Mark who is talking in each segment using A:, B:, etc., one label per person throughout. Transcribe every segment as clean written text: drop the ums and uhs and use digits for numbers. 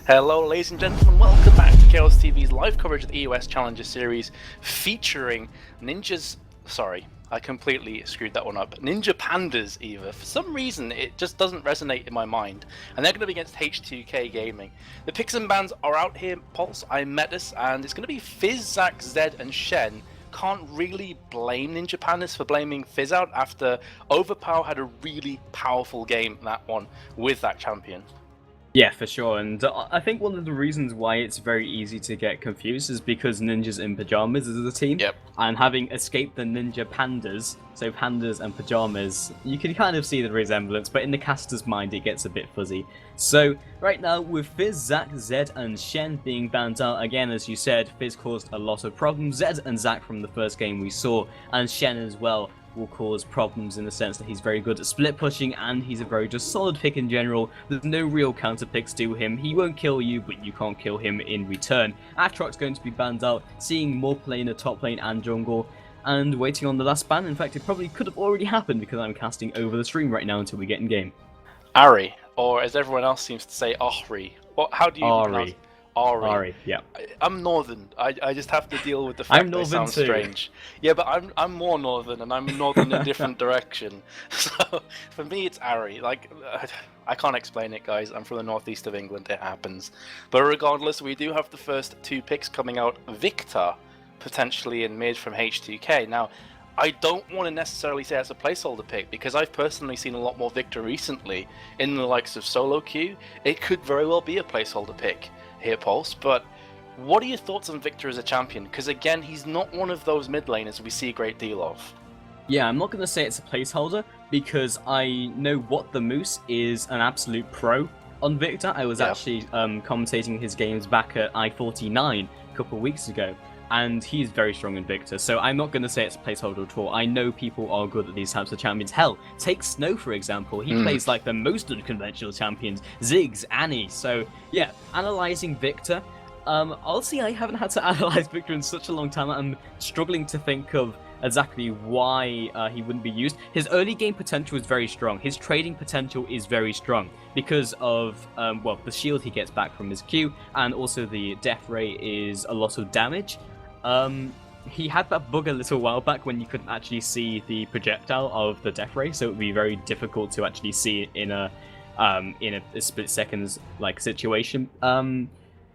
A: Hello ladies and gentlemen, welcome back to Chaos TV's live coverage of the EUWChallenger series featuring Ninjas... Sorry, I completely screwed that one up. Ninja Pandas, either. For some reason, it just doesn't resonate in my mind. And they're going to be against h2k Gaming. The picks and bans are out here, Pulse, I met us, and it's going to be Fizz, Zach, Zed, and Shen. Can't really blame Ninja Pandas for blaming Fizz out after Overpower had a really powerful game, that one, with that champion.
B: Yeah, for sure, and I think one of the reasons why it's very easy to get confused is because Ninjas in Pajamas is a team, and having escaped the Ninja Pandas, so Pandas and Pajamas, you can kind of see the resemblance, but in the caster's mind it gets a bit fuzzy. So, right now, with Fizz, Zach, Zed, and Shen being banned out, again, as you said, Fizz caused a lot of problems, Zed and Zach from the first game we saw, and Shen as well, will cause problems in the sense that he's very good at split pushing and he's a very just solid pick in general. There's no real counter picks to him. He won't kill you, but you can't kill him in return. Aatrox's going to be banned out, seeing more play in the top lane and jungle, and waiting on the last ban. In fact, it probably could have already happened because I'm casting over the stream right now until we get in game.
A: Ari, or as everyone else seems to say, Ahri. How do you pronounce?
B: Ari, yeah.
A: I'm northern. I just have to deal with the fact that it sounds
B: too.
A: strange. Yeah, but I'm more northern, and I'm northern in a different direction. So for me, it's Ari. Like, I can't explain it, guys. I'm from the northeast of England. It happens. But regardless, we do have the first two picks coming out. Victor, potentially in mid from h2k. Now, I don't want to necessarily say it's a placeholder pick because I've personally seen a lot more Victor recently in the likes of solo queue. It could very well be a placeholder pick here, Pulse, but what are your thoughts on Victor as a champion? Because again, he's not one of those mid laners we see a great deal of.
B: Yeah, I'm not going to say it's a placeholder because I know What the Moose is an absolute pro on Victor. I was actually commentating his games back at I-49 a couple of weeks ago, and he's very strong in Victor, so I'm not going to say it's a placeholder at all. I know people are good at these types of champions. Hell, take Snow for example. He plays like the most unconventional champions, Ziggs, Annie. So yeah, analysing Victor. Honestly, I haven't had to analyse Victor in such a long time. I'm struggling to think of exactly why he wouldn't be used. His early game potential is very strong. His trading potential is very strong because of, well, the shield he gets back from his Q, and also the death ray is a lot of damage. He had that bug a little while back when you couldn't actually see the projectile of the death ray, so it would be very difficult to actually see it in a split seconds like situation.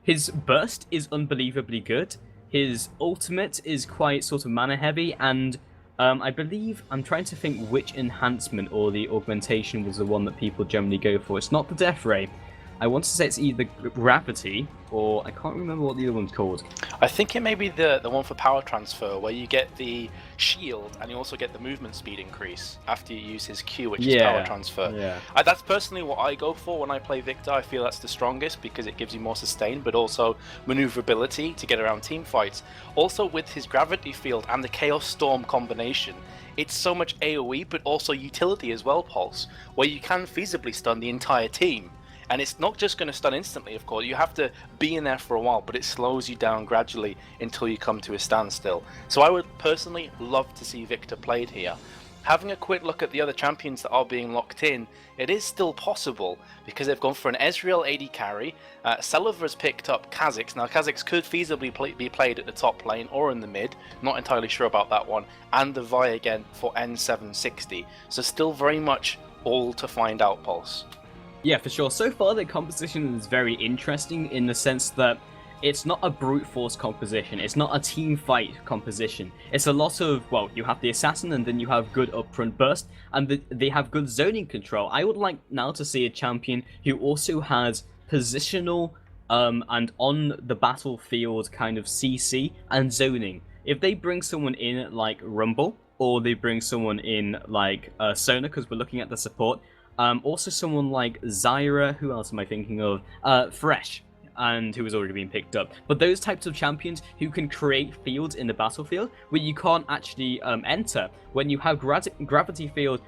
B: His burst is unbelievably good. His ultimate is quite sort of mana heavy, and I believe, I'm trying to think which enhancement or the augmentation was the one that people generally go for. It's not the death ray. I want to say it's either gravity, or I can't remember what the other one's called.
A: I think it may be the one for power transfer, where you get the shield and you also get the movement speed increase after you use his Q, which is power transfer.
B: Yeah.
A: That's personally what I go for when I play Victor. I feel that's the strongest because it gives you more sustain, but also maneuverability to get around team fights. Also with his gravity field and the Chaos Storm combination, it's so much AoE, but also utility as well, Pulse, where you can feasibly stun the entire team. And it's not just going to stun instantly, of course. You have to be in there for a while, but it slows you down gradually until you come to a standstill. So I would personally love to see Victor played here. Having a quick look at the other champions that are being locked in, it is still possible because they've gone for an Ezreal AD carry. Celiver's picked up Kha'Zix. Now Kha'Zix could feasibly be played at the top lane or in the mid, not entirely sure about that one, and the Vi again for N760. So still very much all to find out, Pulse.
B: Yeah, for sure. So far, the composition is very interesting in the sense that it's not a brute force composition. It's not a team fight composition. It's a lot of, well, you have the assassin and then you have good upfront burst, and they have good zoning control. I would like now to see a champion who also has positional and on the battlefield kind of CC and zoning. If they bring someone in like Rumble, or they bring someone in like Sona, because we're looking at the support, also someone like Zyra, who else am I thinking of? Fresh, and who has already been picked up. But those types of champions who can create fields in the battlefield where you can't actually enter. When you have gravity field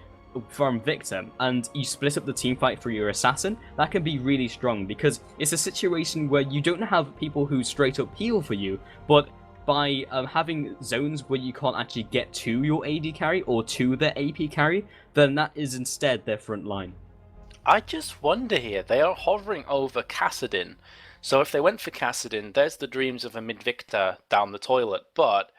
B: from Victor and you split up the team fight for your assassin, that can be really strong because it's a situation where you don't have people who straight up heal for you, but by having zones where you can't actually get to your AD carry or to the AP carry, then that is instead their front line.
A: I just wonder here, they are hovering over Kassadin. So if they went for Kassadin, there's the dreams of a mid-Victor down the toilet, but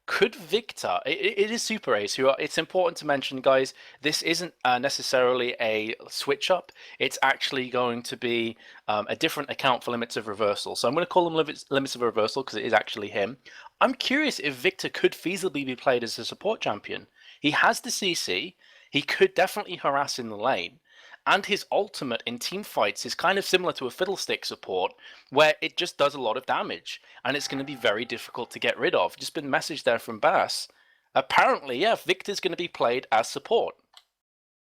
A: could Victor, it is Super Ace, it's important to mention, guys, this isn't necessarily a switch up, it's actually going to be a different account for Limits of Reversal. So I'm going to call him Limits of Reversal because it is actually him. I'm curious if Victor could feasibly be played as a support champion. He has the CC, he could definitely harass in the lane, and his ultimate in team fights is kind of similar to a Fiddlestick support, where it just does a lot of damage, and it's going to be very difficult to get rid of. Just been messaged there from Bass. Apparently, yeah, Victor's going to be played as support.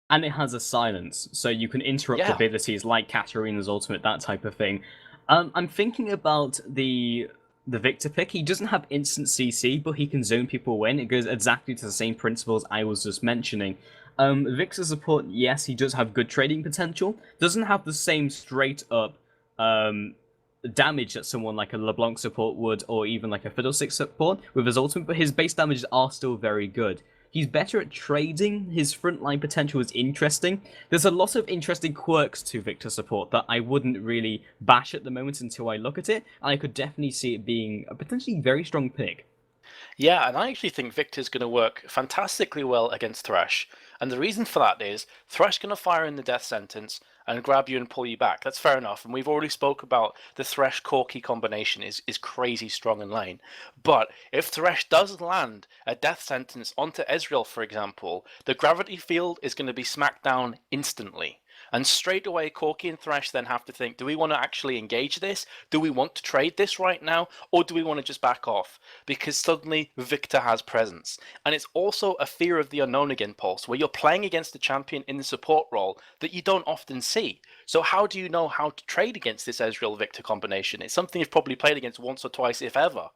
B: And it has a silence, so you can interrupt abilities like Katarina's ultimate, that type of thing. I'm thinking about the Victor pick. He doesn't have instant CC, but he can zone people away. It goes exactly to the same principles I was just mentioning. Victor's support, yes, he does have good trading potential. Doesn't have the same straight up damage that someone like a LeBlanc support would, or even like a Fiddlestick support with his ultimate, but his base damages are still very good. He's better at trading. His frontline potential is interesting. There's a lot of interesting quirks to Victor support that I wouldn't really bash at the moment until I look at it. I could definitely see it being a potentially very strong pick.
A: Yeah, and I actually think Victor's going to work fantastically well against Thresh. And the reason for that is Thresh going to fire in the death sentence and grab you and pull you back. That's fair enough. And we've already spoke about the Thresh Corki combination is crazy strong in lane. But if Thresh does land a death sentence onto Ezreal, for example, the gravity field is going to be smacked down instantly. And straight away, Corki and Thresh then have to think, do we want to actually engage this? Do we want to trade this right now? Or do we want to just back off? Because suddenly Victor has presence. And it's also a fear of the unknown again, Pulse, where you're playing against a champion in the support role that you don't often see. So how do you know how to trade against this Ezreal-Victor combination? It's something you've probably played against once or twice, if ever.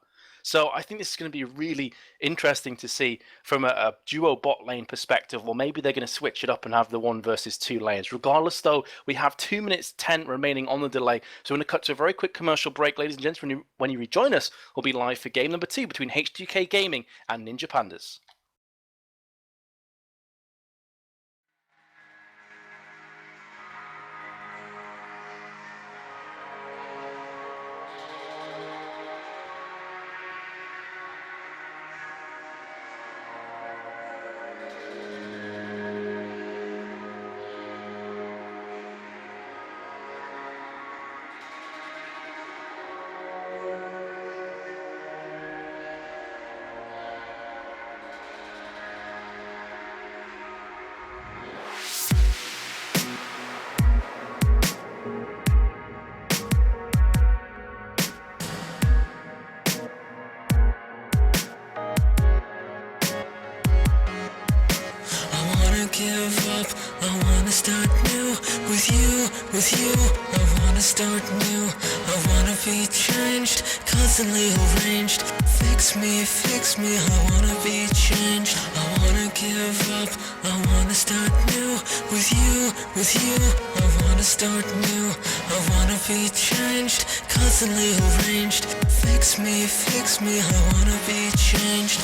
A: So I think this is going to be really interesting to see from a duo bot lane perspective. Well, maybe they're going to switch it up and have the 1 versus 2 lanes. Regardless, though, we have 2 minutes 10 remaining on the delay. So we're going to cut to a very quick commercial break. Ladies and gents, when you rejoin us, we'll be live for game number 2 between h2k Gaming and Ninja Pandas.
C: Give up, I wanna start new with you, I wanna start new, I wanna be changed, constantly arranged, fix me, I wanna be changed, I wanna give up, I wanna start new with you, I wanna start new, I wanna be changed, constantly arranged, fix me, I wanna be changed.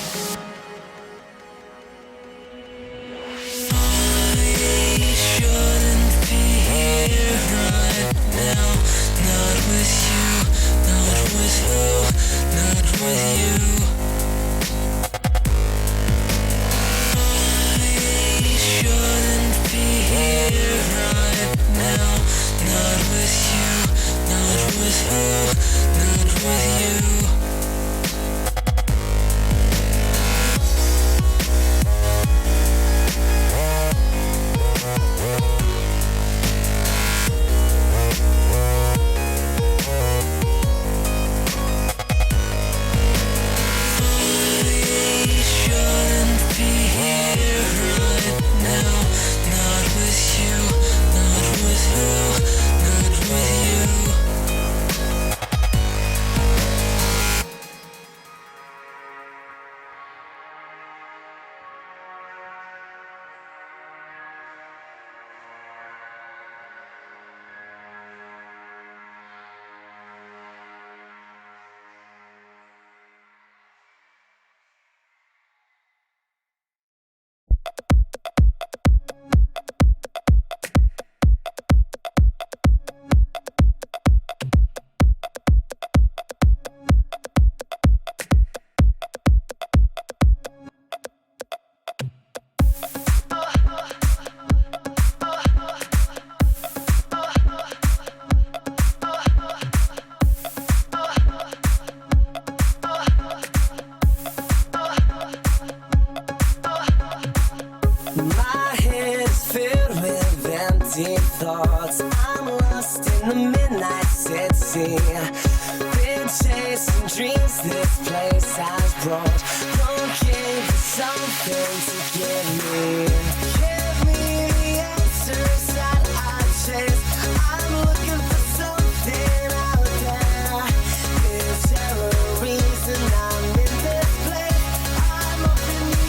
C: thoughts. I'm lost in the midnight city. Been chasing dreams this place has brought. Looking for something to give me the answers that I chase. I'm looking for something out there. Is there a reason I'm in this place? I'm up in the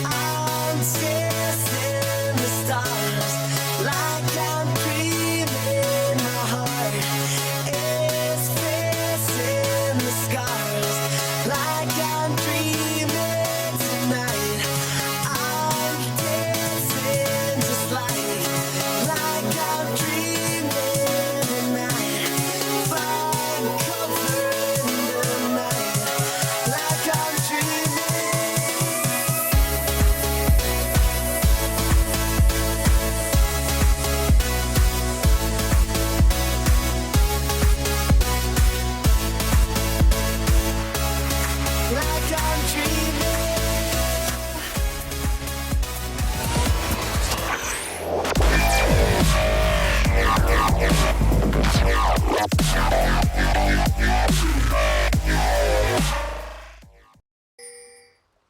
C: I'm chasing the stars like I'm dreaming. My heart is facing the scars like I'm dreaming tonight. I'm dancing just like I'm dreaming tonight. Find comfort in the night like I'm dreaming. Like I'm dreaming.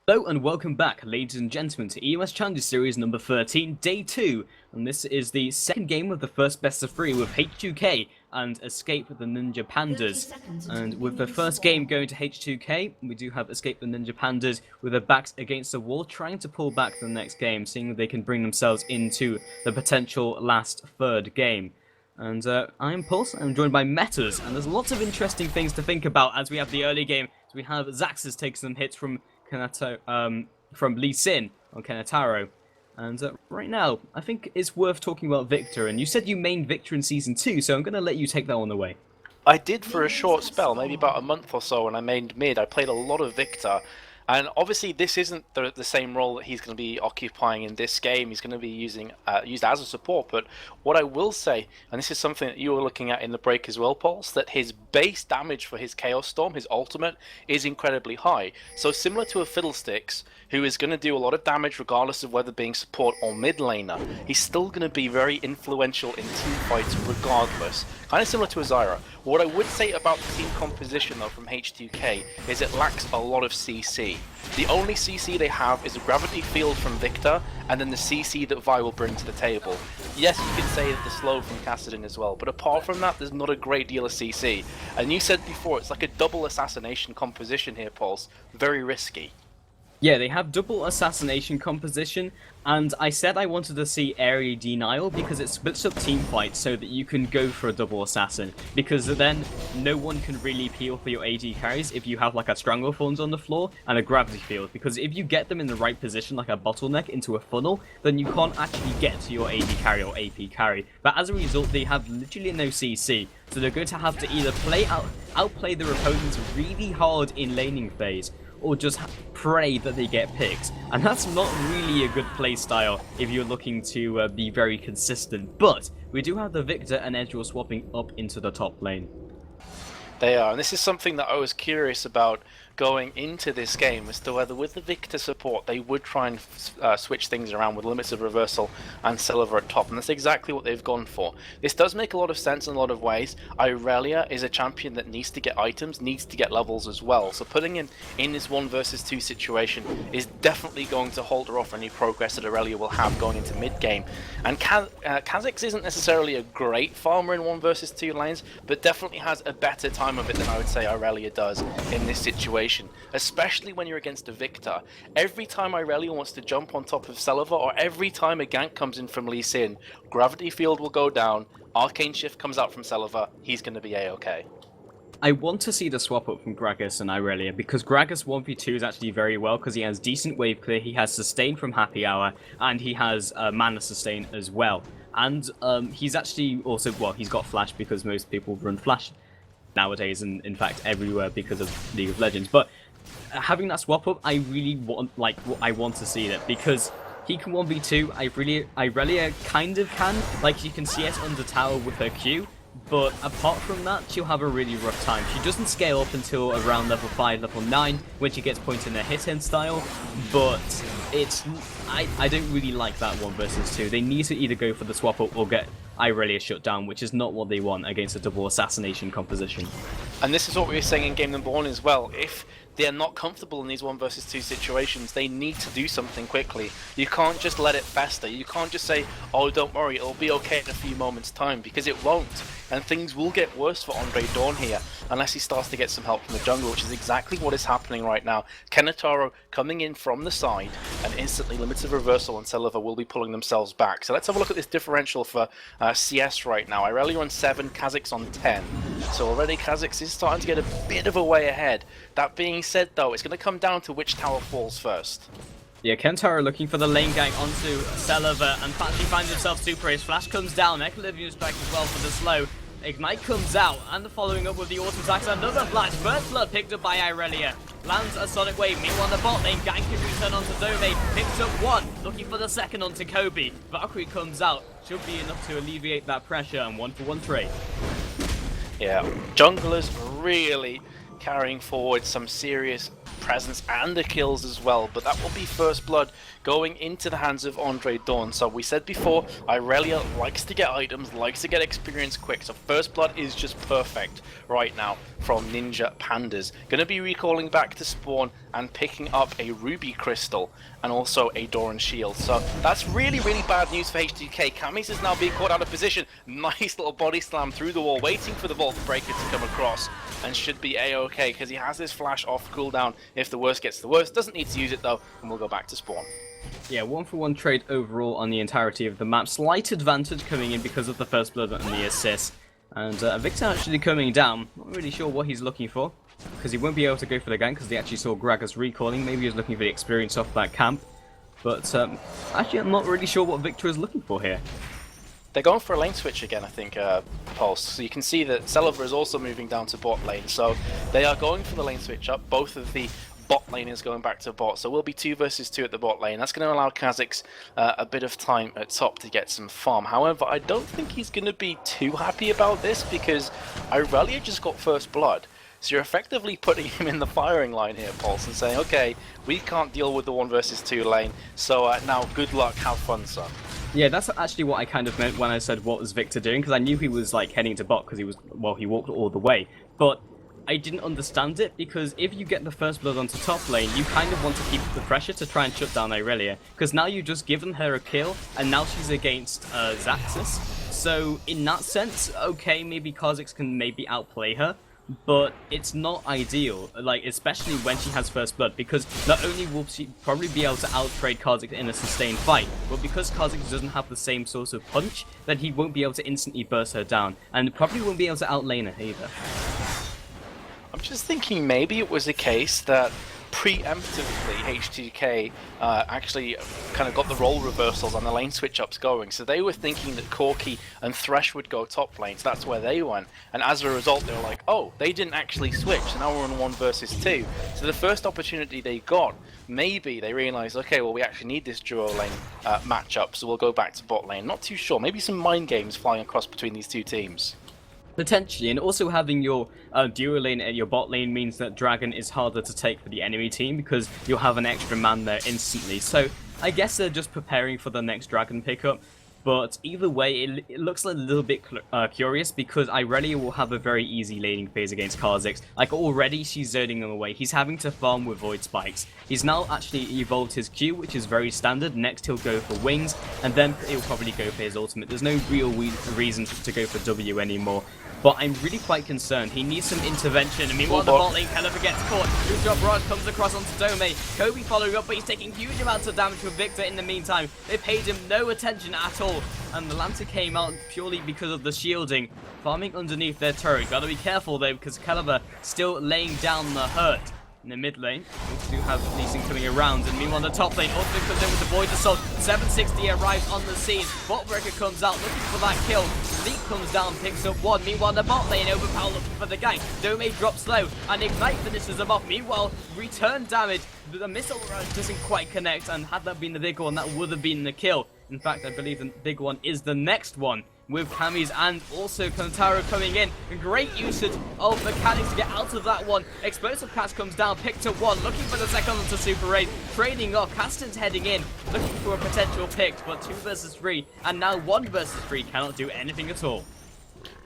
B: Hello and welcome back, ladies and gentlemen, to EUWChallenger Series number 13, Day 2. And this is the second game of the first best of 3 with h2k and Escape the Ninja Pandas. And with the first game going to h2k, we do have Escape the Ninja Pandas with their backs against the wall, trying to pull back the next game, seeing if they can bring themselves into the potential last third game. And I'm Pulse, I'm joined by Metas, and there's lots of interesting things to think about as we have the early game. So we have Zaxxas take some hits from from Lee Sin on Kenataro. And right now, I think it's worth talking about Victor, and you said you mained Victor in Season 2, so I'm going to let you take that one away.
A: I did for a short spell, maybe about a month or so, when I mained mid. I played a lot of Victor, and obviously this isn't the same role that he's going to be occupying in this game. He's going to be used as a support, but what I will say, and this is something that you were looking at in the break as well, Pulse, that his base damage for his Chaos Storm, his ultimate, is incredibly high. So similar to a Fiddlesticks, who is going to do a lot of damage regardless of whether being support or mid laner, he's still going to be very influential in team fights regardless. Kind of similar to a Zyra. What I would say about the team composition though from h2k is it lacks a lot of CC. The only CC they have is a gravity field from Victor, and then the CC that Vi will bring to the table. Yes, you could say the slow from Kassadin as well, but apart from that, there's not a great deal of CC. And you said before, it's like a double assassination composition here, Pulse. Very risky.
B: Yeah, they have double assassination composition, and I said I wanted to see area denial because it splits up team fights so that you can go for a double assassin, because then no one can really peel for your AD carries if you have like a Strangleforms on the floor and a gravity field, because if you get them in the right position like a bottleneck into a funnel, then you can't actually get to your AD carry or AP carry. But as a result, they have literally no CC, so they're going to have to either outplay their opponents really hard in laning phase, or just pray that they get picks. And that's not really a good playstyle if you're looking to be very consistent. But we do have the Victor and Ezreal swapping up into the top lane.
A: They are, and this is something that I was curious about going into this game as to whether with the Victor support they would try and switch things around with limits of reversal and Silver at top, and that's exactly what they've gone for. This does make a lot of sense in a lot of ways. Irelia is a champion that needs to get items, needs to get levels as well, so putting in this 1 versus 2 situation is definitely going to hold her off any progress that Irelia will have going into mid game. And Kha'Zix isn't necessarily a great farmer in 1 versus 2 lanes, but definitely has a better time of it than I would say Irelia does in this situation, especially when you're against a Victor. Every time Irelia wants to jump on top of Celiva, or every time a gank comes in from Lee Sin, Gravity Field will go down, Arcane Shift comes out from Celiva, he's going to be a-okay.
B: I want to see the swap up from Gragas and Irelia, because Gragas 1v2 is actually very well, because he has decent wave clear, he has sustain from Happy Hour, and he has mana sustain as well. And he's actually also, well, he's got Flash because most people run Flash nowadays, and in fact everywhere because of League of Legends. But having that swap up, I really want, I want to see that, because He can 1v2, Irelia kind of can, like she can CS under tower with her Q, but apart from that, she'll have a really rough time. She doesn't scale up until around level 5, level 9, when she gets pointed in her hit-end style, but I don't really like that 1 versus 2. They need to either go for the swap up or get Irelia shut down, which is not what they want against a double assassination composition.
A: And this is what we were saying in game number 1 as well. If they're not comfortable in these 1 versus 2 situations, they need to do something quickly. You can't just let it fester. You can't just say, oh, don't worry, it'll be okay in a few moments' time, because it won't. And things will get worse for Andre Dawn here, unless he starts to get some help from the jungle, which is exactly what is happening right now. Kenataro coming in from the side, and instantly limited reversal, and Celiva will be pulling themselves back. So let's have a look at this differential for CS right now. Irelia on 7, Kha'Zix on 10. So already Kha'Zix is starting to get a bit of a way ahead. That being said though, it's going to come down to which tower falls first.
B: Yeah, Kentaro looking for the lane gang onto Celiva, and Patchy finds himself super ace. Flash comes down, Ecolivium's back as well for the slow. Ignite comes out, and following up with the auto attacks, another flash. First blood picked up by Irelia. Lands a Sonic Wave, meanwhile the bot lane, gang can return onto Dome, picks up 1, looking for the second onto Kobe. Valkyrie comes out, should be enough to alleviate that pressure, and 1-for-1 trade.
A: Yeah, junglers really carrying forward some serious presence and the kills as well, but that will be first blood going into the hands of Andre Dawn. So we said before, Irelia likes to get items, likes to get experience quick, so first blood is just perfect right now from Ninja Pandas. Going to be recalling back to spawn and picking up a Ruby Crystal and also a Doran Shield. So that's really, really bad news for h2k. Camis is now being caught out of position. Nice little body slam through the wall, waiting for the Vault Breaker to come across, and should be a-okay because he has this flash off cooldown if the worst gets the worst. Doesn't need to use it though, and we'll go back to spawn.
B: Yeah, 1-for-1 trade overall on the entirety of the map. Slight advantage coming in because of the first blood and the assist. And Victor actually coming down. Not really sure what he's looking for, because he won't be able to go for the gank because they actually saw Gragas recalling. Maybe he was looking for the experience off that camp. But actually I'm not really sure what Victor is looking for here.
A: They're going for a lane switch again, I think, Pulse. So you can see that Celiva is also moving down to bot lane. So they are going for the lane switch up. Both of the bot lane is going back to bot, so we'll be 2 versus 2 at the bot lane. That's going to allow Kha'Zix a bit of time at top to get some farm. However, I don't think he's going to be too happy about this, because Irelia just got first blood. So you're effectively putting him in the firing line here, Pulse, and saying, okay, we can't deal with the 1 versus 2 lane, so now good luck, have fun, son.
B: Yeah, that's actually what I kind of meant when I said what was Victor doing, because I knew he was like heading to bot because he was, well, he walked all the way. But I didn't understand it, because if you get the first blood onto top lane, you kind of want to keep the pressure to try and shut down Irelia, because now you've just given her a kill, and now she's against Xaxis. So in that sense, okay, maybe Kha'Zix can maybe outplay her, but it's not ideal, like especially when she has first blood, because not only will she probably be able to outtrade Kha'Zix in a sustained fight, but because Kha'Zix doesn't have the same sort of punch, then he won't be able to instantly burst her down, and probably won't be able to outlane her either.
A: I'm just thinking maybe it was a case that preemptively h2k actually kind of got the role reversals and the lane switch ups going, so they were thinking that Corki and Thresh would go top lane, so that's where they went, and as a result they were like, oh, they didn't actually switch, so now we're on 1 versus 2. So the first opportunity they got, maybe they realized, okay, well, we actually need this duo lane matchup, so we'll go back to bot lane. Not too sure, maybe some mind games flying across between these two teams.
B: Potentially, and also having your duo lane at your bot lane means that Dragon is harder to take for the enemy team, because you'll have an extra man there instantly. So I guess they're just preparing for the next Dragon pickup, but either way, it looks a little bit curious, because Irelia will have a very easy laning phase against Kha'Zix. Like already she's zoning him away, he's having to farm with Void Spikes. He's now actually evolved his Q, which is very standard. Next he'll go for Wings, and then he'll probably go for his ultimate. There's no real reason to go for W anymore. But I'm really quite concerned. He needs some intervention. And meanwhile, the bot lane Caliber gets caught. Rooftop Barrage comes across onto Dome. Kobe following up, but he's taking huge amounts of damage from Victor in the meantime. They paid him no attention at all. And the Lantern came out purely because of the shielding. Farming underneath their turret. Gotta be careful though, because Caliber still laying down the hurt. In the mid lane, we do have Lee Sin coming around, and meanwhile on the top lane, also comes in with the Void Assault. 760 arrives on the scene. Bot Breaker comes out looking for that kill. Leap comes down, picks up one. Meanwhile, the bot lane, Overpower looking for the gank. Dome drops low, and Ignite finishes them off. Meanwhile, return damage. The missile run doesn't quite connect, and had that been the big one, that would have been the kill. In fact, I believe the big one is the next one, with Camis and also Kantaro coming in. Great usage of mechanics to get out of that one. Explosive Cast comes down, picked up one, looking for the second onto Super 8. Trading off, Caston's heading in, looking for a potential pick, but 2 versus 3, and now 1 versus 3 cannot do anything at all.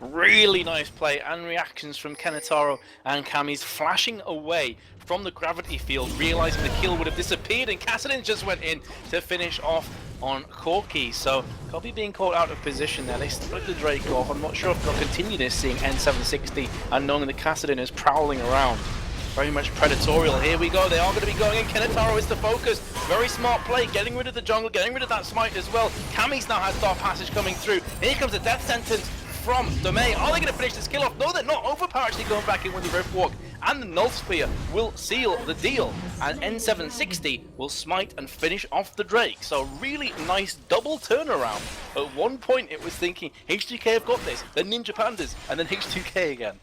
A: Really nice play and reactions from Kenataro and Camis, flashing away from the gravity field, realizing the kill would have disappeared, and Kassadin just went in to finish off on Corki. So Kobe being caught out of position there. They split the Drake off. I'm not sure if they'll continue this, seeing N760 and knowing that Kassadin is prowling around. Very much predatorial. Here we go. They are going to be going in. Kenataro is the focus. Very smart play, getting rid of the jungle, getting rid of that smite as well. Camis now has Dark Passage coming through. Here comes a death sentence from Domain. Are they going to finish this kill off? No, they're not. Overpower actually going back in with the Rift Walk, and the Null Spear will seal the deal, and N760 will smite and finish off the Drake. So really nice double turnaround. At one point it was thinking h2k have got this, then Ninja Pandas, and then h2k again.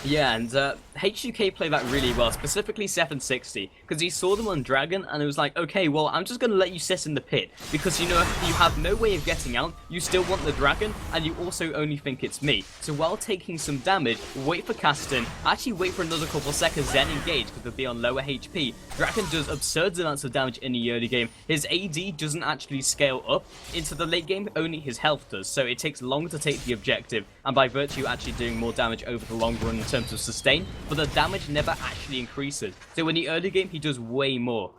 B: Yeah, and h2k played that really well, specifically 760, because he saw them on Dragon, and it was like, okay, well, I'm just going to let you sit in the pit, because you know, you have no way of getting out, you still want the Dragon, and you also only think it's me. So while taking some damage, wait for Caston, actually wait for another couple seconds, then engage, because they'll be on lower HP. Dragon does absurd amounts of damage in the early game. His AD doesn't actually scale up into the late game, only his health does, so it takes longer to take the objective, and by virtue actually doing more damage over the long run in terms of sustain, but the damage never actually increases. So in the early game, he does way more.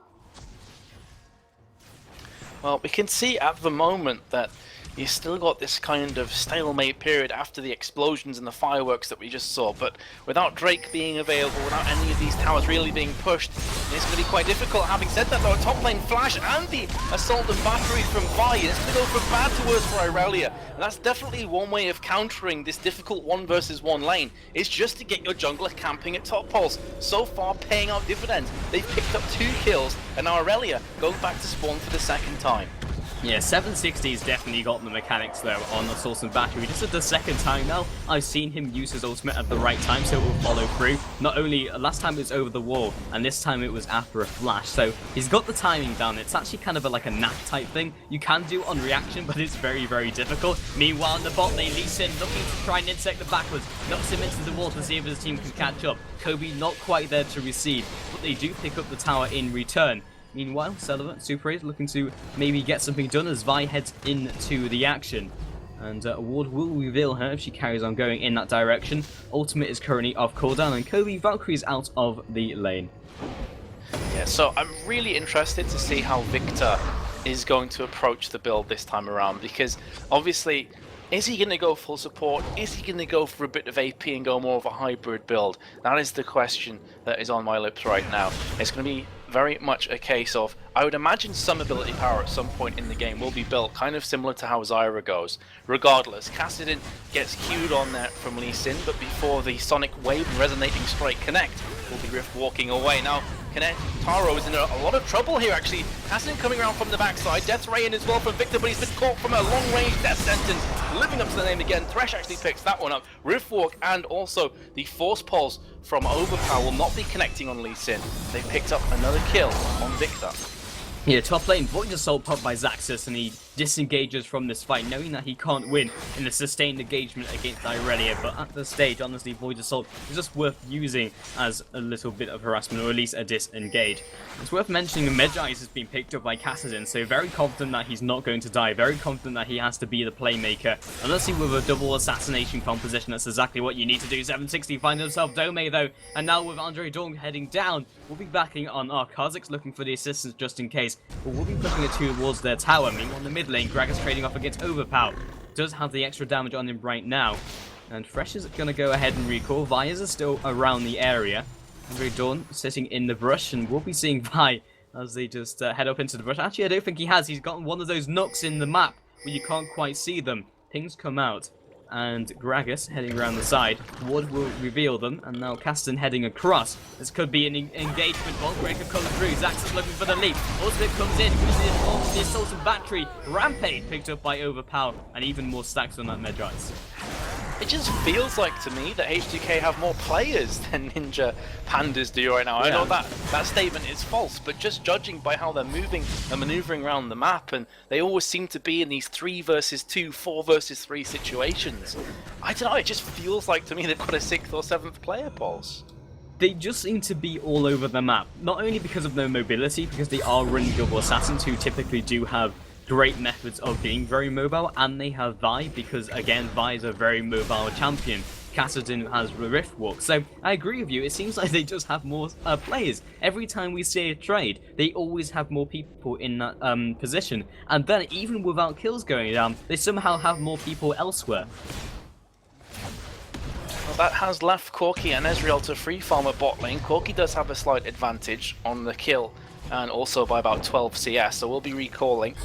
A: Well, we can see at the moment that you still got this kind of stalemate period after the explosions and the fireworks that we just saw, but without Drake being available, without any of these towers really being pushed, it's going to be quite difficult. Having said that though, top lane Flash and the Assault and Battery from Vi, it's going to go from bad to worse for Irelia, and that's definitely one way of countering this difficult 1 versus 1 lane, is just to get your jungler camping at top pulse. So far paying out dividends. They've picked up 2 kills, and now Irelia goes back to spawn for the second time.
B: Yeah, 760's definitely got the mechanics though on Assault and Battery. This is the second time now I've seen him use his ultimate at the right time, so it will follow through. Not only, last time it was over the wall, and this time it was after a flash, so he's got the timing down. It's actually kind of like a knack type thing. You can do it on reaction, but it's very, very difficult. Meanwhile, in the bot lane, Lee Sin looking to try and insect the backwards, knocks him into the wall to see if his team can catch up. Kobe not quite there to receive, but they do pick up the tower in return. Meanwhile, Sullivan, Super 8, looking to maybe get something done as Vi heads into the action. And Ward will reveal her if she carries on going in that direction. Ultimate is currently off cooldown, and Kobe Valkyrie's out of the lane.
A: Yeah, so I'm really interested to see how Victor is going to approach the build this time around, because obviously, is he going to go full support? Is he going to go for a bit of AP and go more of a hybrid build? That is the question that is on my lips right now. It's going to be very much a case of, I would imagine some ability power at some point in the game will be built, kind of similar to how Zyra goes. Regardless, Kassadin gets queued on there from Lee Sin, but before the Sonic Wave and Resonating Strike connect, will be Rift walking away. Now, Taro is in a lot of trouble here actually. Kassadin coming around from the backside, Death Ray in as well from Victor, but he's been caught from a long-range death sentence. Living up to the name again, Thresh actually picks that one up. Rift Walk and also the Force Pulse from Overpower will not be connecting on Lee Sin. They picked up another kill on Victor.
B: Yeah, top lane, Void Assault popped by Zaxxas, and he disengages from this fight, knowing that he can't win in a sustained engagement against Irelia. But at this stage, honestly, Void Assault is just worth using as a little bit of harassment, or at least a disengage. It's worth mentioning that Medjay has been picked up by Kassadin, so very confident that he's not going to die, very confident that he has to be the playmaker. Unless he with a double assassination composition, that's exactly what you need to do. 760 finds himself Dome though, and now with Andre Dawn heading down, we'll be backing on Kha'Zix looking for the assistance just in case, but we'll be pushing it towards their tower. Meanwhile, on the mid lane, Gragas trading off against Overpower. Does have the extra damage on him right now. And Fresh is going to go ahead and recall. Vias are still around the area. Andre Dawn sitting in the brush, and we'll be seeing Vi as they just head up into the brush. Actually, I don't think he has. He's got one of those nooks in the map where you can't quite see them. Things come out. and Gragas heading around the side. Ward will reveal them, and now Kasten heading across. This could be an engagement. Vault Breaker comes through. Zax is looking for the leap. Ultimate comes in. The assaulted battery. Rampage picked up by Overpower, and even more stacks on that Medrites.
A: It just feels like to me that h2k have more players than Ninja Pandas do right now. I know that statement is false, but just judging by how they're moving and maneuvering around the map, and they always seem to be in these 3 versus 2, 4 versus 3 situations. I don't know, it just feels like to me they've got a 6th or 7th player, Pulse.
B: They just seem to be all over the map, not only because of their mobility, because they are running double assassins who typically do have great methods of being very mobile, and they have Vi because, again, Vi is a very mobile champion. Kassadin has Rift Walk, so I agree with you, it seems like they just have more players. Every time we see a trade, they always have more people in that position, and then even without kills going down, they somehow have more people elsewhere.
A: Well, that has left Corki and Ezreal to free farm at bot lane. Corki does have a slight advantage on the kill, and also by about 12 CS, so we'll be recalling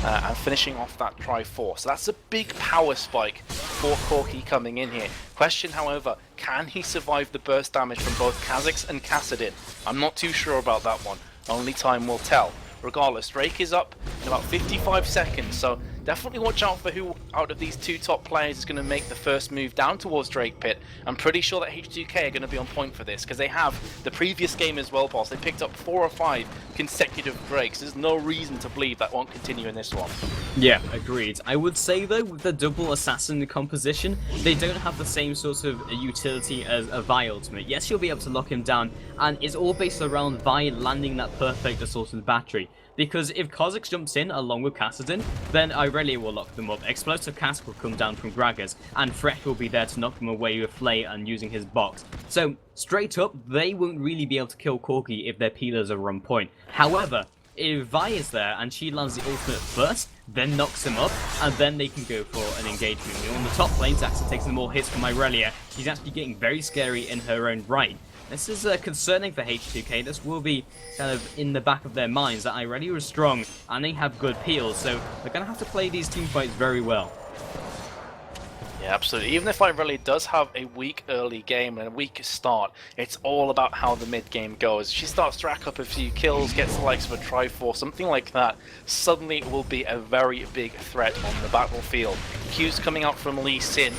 A: and finishing off that try-4. So that's a big power spike for Corki coming in here. Question, however, can he survive the burst damage from both Kha'Zix and Kassadin? I'm not too sure about that one. Only time will tell. Regardless, Drake is up in about 55 seconds, so definitely watch out for who out of these 2 top players is going to make the first move down towards Drake Pit. I'm pretty sure that h2k are going to be on point for this, because they have the previous game as well, boss. They picked up 4 or 5 consecutive Drakes. There's no reason to believe that won't continue in this one.
B: Yeah, agreed. I would say, though, with the double assassin composition, they don't have the same sort of utility as a Vi ultimate. Yes, you'll be able to lock him down, and it's all based around Vi landing that perfect assaulted battery. Because if Kha'Zix jumps in along with Kassadin, then Irelia will lock them up. Explosive Cask will come down from Gragas, and Fresh will be there to knock them away with Flay and using his box. So, straight up, they won't really be able to kill Corki if their peelers are on point. However, if Vi is there and she lands the ultimate first, then knocks him up, and then they can go for an engagement. On the top lane, Zaxa takes some more hits from Irelia. She's actually getting very scary in her own right. This is concerning for h2k. This will be kind of in the back of their minds that Irelia is strong and they have good peels, so they're going to have to play these team fights very well.
A: Yeah, absolutely. Even if Irelia does have a weak early game and a weak start, it's all about how the mid game goes. She starts to rack up a few kills, gets the likes of a try-4, something like that. Suddenly it will be a very big threat on the battlefield. Q's coming out from Lee Sin.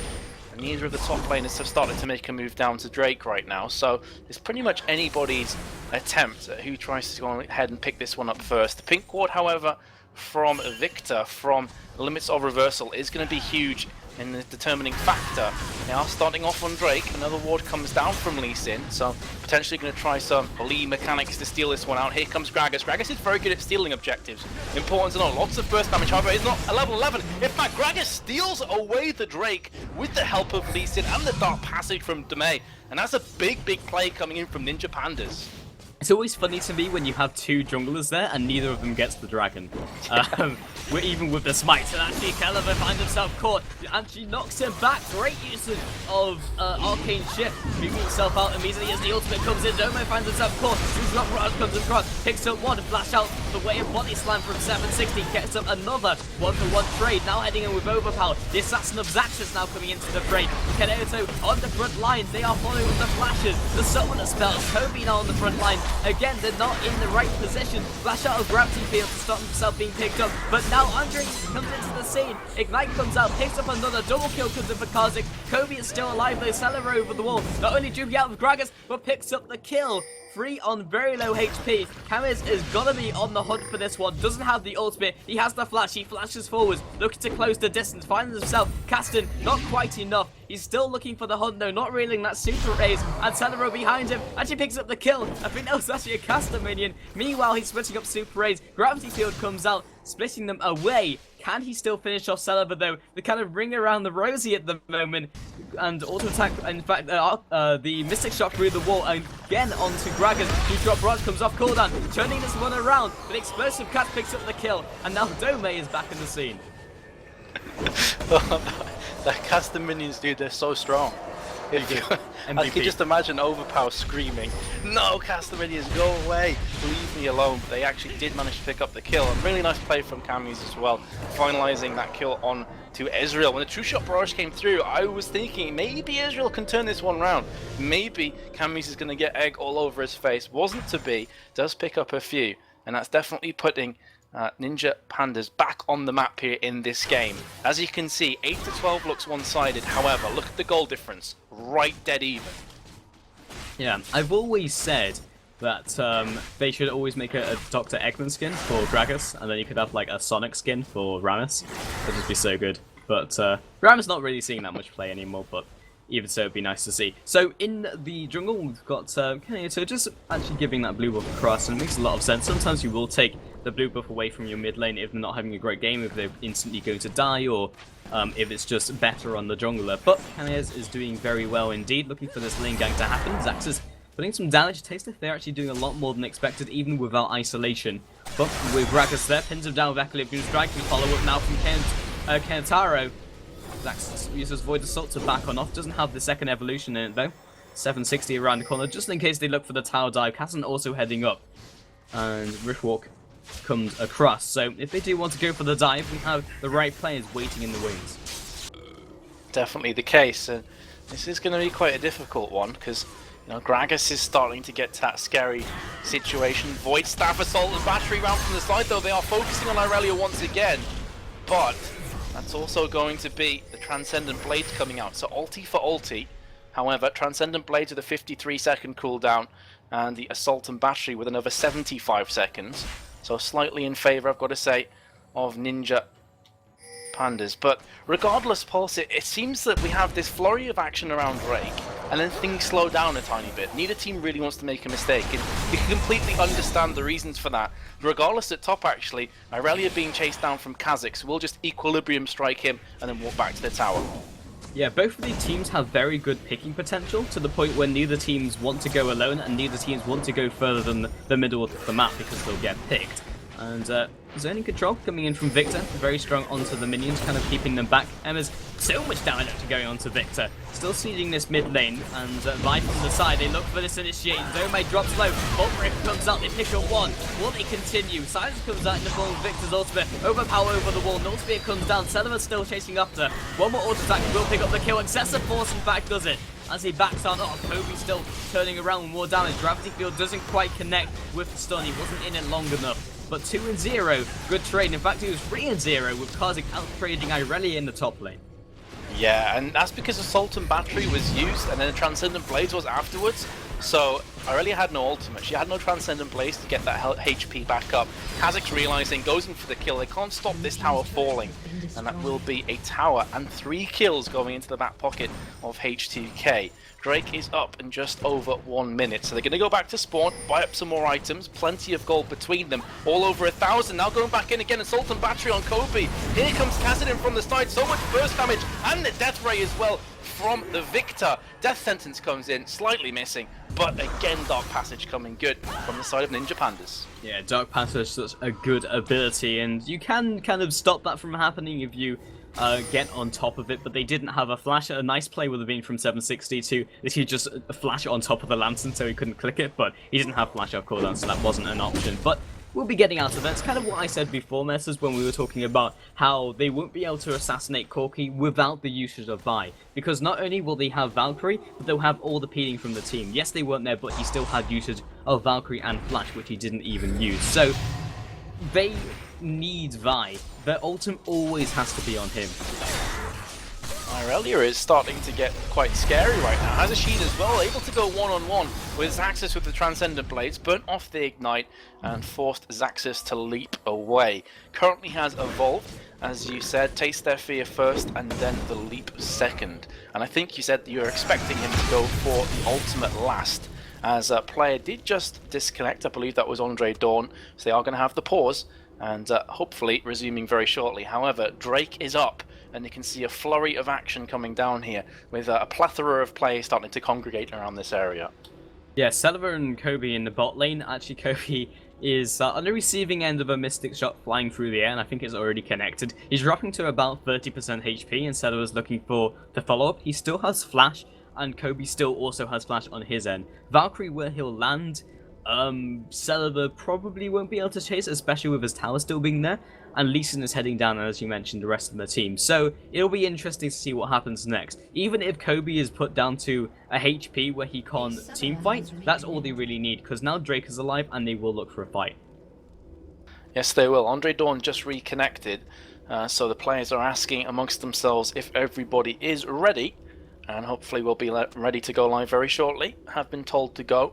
A: Neither of the top laners have started to make a move down to Drake right now, so it's pretty much anybody's attempt at who tries to go ahead and pick this one up first. The pink ward, however, from Victor, from Limits of Reversal, is going to be huge in the determining factor. Now, starting off on Drake, another ward comes down from Lee Sin, so potentially going to try some Lee mechanics to steal this one out. Here comes Gragas. Gragas is very good at stealing objectives. Important to know, lots of burst damage, however, it's not a level 11. In fact, Gragas steals away the Drake with the help of Lee Sin and the Dark Passage from Demay, and that's a big play coming in from Ninja Pandas.
B: It's always funny to me when you have 2 junglers there and neither of them gets the dragon. We're even with the smites, and actually Caliber finds himself caught and she knocks him back. Great usage of Arcane Shift, moving himself out immediately as the ultimate comes in. Domo finds himself caught. Drop Rod comes across, picks up one, flash out the way of body slam from 760, gets up another 1-for-1 trade. Now heading in with Overpower. The assassin of Zax is now coming into the fray. Kenoto on the front lines, they are following with the flashes. The summoner spells, Kobe now on the front line. Again, they're not in the right position. Flash out of Gravity Field to stop himself being picked up. But now Andre comes into the scene. Ignite comes out, picks up another double kill comes in for Kha'Zix. Kobe is still alive though, Celery over the wall. Not only drew he out with Gragas, but picks up the kill. 3 on very low HP. Kamiz is gonna be on the hunt for this one. Doesn't have the ultimate. He has the flash. He flashes forwards, looking to close the distance. Finds himself. Kasten, not quite enough. He's still looking for the hunt though, not reeling that super raise. And Celero behind him actually picks up the kill. I think that was actually a caster minion. Meanwhile, he's switching up super raise. Gravity Field comes out, splitting them away. Can he still finish off Celeber though? The kind of ring around the rosy at the moment. And auto attack, in fact, the Mystic Shot through the wall again onto Gragas. Who drop Rod comes off cooldown, turning this one around. But Explosive Cat picks up the kill. And now Dome is back in the scene.
A: The caster minions, dude, they're so strong. I can just imagine Overpower screaming, "No, Castaminians, go away! Leave me alone!" But they actually did manage to pick up the kill. A really nice play from Camus as well, finalizing that kill on to Israel. When the True Shot barrage came through, I was thinking maybe Israel can turn this one round. Maybe Camus is going to get egg all over his face. Wasn't to be. Does pick up a few, and that's definitely putting Ninja Pandas back on the map here in this game. As you can see, 8-12 looks one-sided. However, look at the goal difference. Right dead even.
B: Yeah, I've always said that they should always make a Dr. Eggman skin for Gragas, and then you could have like a Sonic skin for Rammus. That'd just be so good. But Rammus not really seeing that much play anymore, but even so, it'd be nice to see. So in the jungle, we've got okay, so just actually giving that blue buff across, and it makes a lot of sense. Sometimes you will take the blue buff away from your mid lane if they're not having a great game, if they're instantly going to die, or if it's just better on the jungler. But Canez is doing very well indeed, looking for this lane gank to happen. Zax is putting some damage. Taste if they're actually doing a lot more than expected, even without isolation. But with Gragas there, pins him down with Eclipse Strike. We follow up now from Kentaro. Zax uses Void Assault to back on off. Doesn't have the second evolution in it though. 760 around the corner, just in case they look for the tower dive. Casson also heading up. And Riftwalk comes across. So if they do want to go for the dive, we have the right players waiting in the wings.
A: Definitely the case. This is going to be quite a difficult one, because Gragas is starting to get to that scary situation. Void Staff Assault and Battery round from the side, though they are focusing on Irelia once again. But that's also going to be the Transcendent Blades coming out. So ulti for ulti. However, Transcendent Blades with a 53-second cooldown, and the Assault and Battery with another 75 seconds. So slightly in favour, I've got to say, of Ninja Pandas. But regardless, Pulse, it seems that we have this flurry of action around Drake, and then things slow down a tiny bit. Neither team really wants to make a mistake, and you can completely understand the reasons for that. Regardless, at top actually, Irelia being chased down from Kha'Zix, so we'll just Equilibrium strike him and then walk back to the tower.
B: Yeah, both of these teams have very good picking potential, to the point where neither teams want to go alone and neither teams want to go further than the middle of the map because they'll get picked. And zoning control coming in from Victor, very strong onto the minions, kind of keeping them back. Emma's so much damage actually going onto Victor, still sieging this mid lane, and right from the side they look for this initiation. Zomai drops low, Ultrich comes out, they pick up one. Will they continue? Silence comes out in the form of Victor's ultimate, overpower over the wall, Null Spear comes down, Celebor's still chasing after. One more auto attack will pick up the kill, Excessive Force in fact does it. As he backs on off, Kobe still turning around with more damage. Gravity Field doesn't quite connect with the stun, he wasn't in it long enough. But 2-0, good trade. In fact, he was 3-0 with Kha'Zix out-trading Irelia in the top lane.
A: Yeah, and that's because Assault and Battery was used, and then the Transcendent Blades was afterwards. So Irelia had no ultimate, she had no Transcendent Blades to get that HP back up. Kha'Zix realizing, goes in for the kill. They can't stop this tower falling, and that will be a tower and 3 kills going into the back pocket of h2k. Drake is up in just over 1 minute, so they're going to go back to spawn, buy up some more items, plenty of gold between them, all over 1,000. Now going back in again, Assault and Battery on Kobe. Here comes Kassadin from the side, so much burst damage, and the Death Ray as well from the Victor. Death Sentence comes in, slightly missing, but again Dark Passage coming good from the side of Ninja Pandas.
B: Yeah, Dark Passage is such a good ability, and you can kind of stop that from happening if you get on top of it, but they didn't have a flash. A nice play would have been from 760 to literally just flash it on top of the lantern so he couldn't click it, but he didn't have flash off cooldown, so that wasn't an option. But we'll be getting out of that. It's kind of what I said before, Messers, when we were talking about how they won't be able to assassinate Corki without the usage of Vi, because not only will they have Valkyrie, but they'll have all the peeling from the team. Yes, they weren't there, but he still had usage of Valkyrie and Flash, which he didn't even use. So they need Vi. Their ultimate always has to be on him.
A: Irelia is starting to get quite scary right now. Hazasheen as well, able to go one-on-one with Zaxxas with the Transcendent Blades, burnt off the Ignite and forced Zaxxas to leap away. Currently has evolved, as you said, Taste Their Fear first and then the Leap second. And I think you said that you were expecting him to go for the ultimate last, as a player did just disconnect. I believe that was Andre Dawn, so they are going to have the pause, and hopefully resuming very shortly. However, Drake is up, and you can see a flurry of action coming down here, with a plethora of players starting to congregate around this area.
B: Yeah, Celeber and Kobe in the bot lane. Actually, Kobe is on the receiving end of a Mystic Shot flying through the air, and I think it's already connected. He's dropping to about 30% HP, and Celeber's looking for the follow-up. He still has Flash and Kobe still also has flash on his end. Valkyrie, where he'll land, Celeber probably won't be able to chase, especially with his tower still being there, and Lee Sin is heading down, and as you mentioned, the rest of the team. So it'll be interesting to see what happens next. Even if Kobe is put down to a HP where he can't team fight, that's all they really need, because now Drake is alive and they will look for a fight.
A: Yes, they will. Andre Dawn just reconnected, so the players are asking amongst themselves if everybody is ready, and hopefully we'll be ready to go live very shortly. Have been told to go,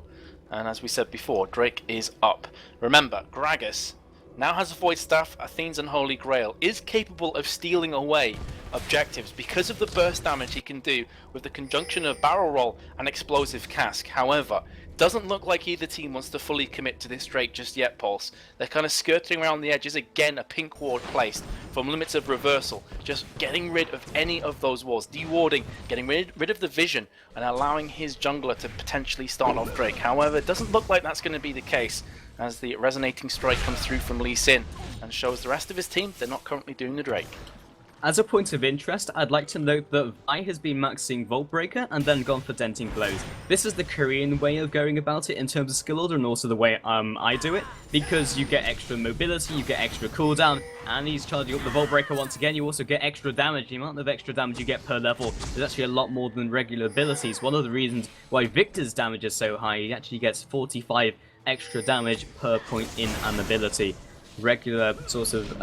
A: and as we said before, Drake is up. Remember, Gragas now has a Void Staff, Athene's Unholy Grail, is capable of stealing away objectives because of the burst damage he can do with the conjunction of Barrel Roll and Explosive Cask. However, doesn't look like either team wants to fully commit to this Drake just yet, Pulse. They're kind of skirting around the edges. Again, a pink ward placed from limits of reversal, just getting rid of any of those wards, dewarding, getting rid of the vision, and allowing his jungler to potentially start off Drake. However, it doesn't look like that's going to be the case, as the resonating strike comes through from Lee Sin and shows the rest of his team they're not currently doing the Drake.
B: As a point of interest, I'd like to note that Vi has been maxing Volt Breaker and then gone for Denting Blows. This is the Korean way of going about it in terms of skill order, and also the way I do it, because you get extra mobility, you get extra cooldown, and he's charging up the Volt Breaker once again. You also get extra damage. The amount of extra damage you get per level is actually a lot more than regular abilities. One of the reasons why Victor's damage is so high, he actually gets 45 extra damage per point in an ability. Regular source of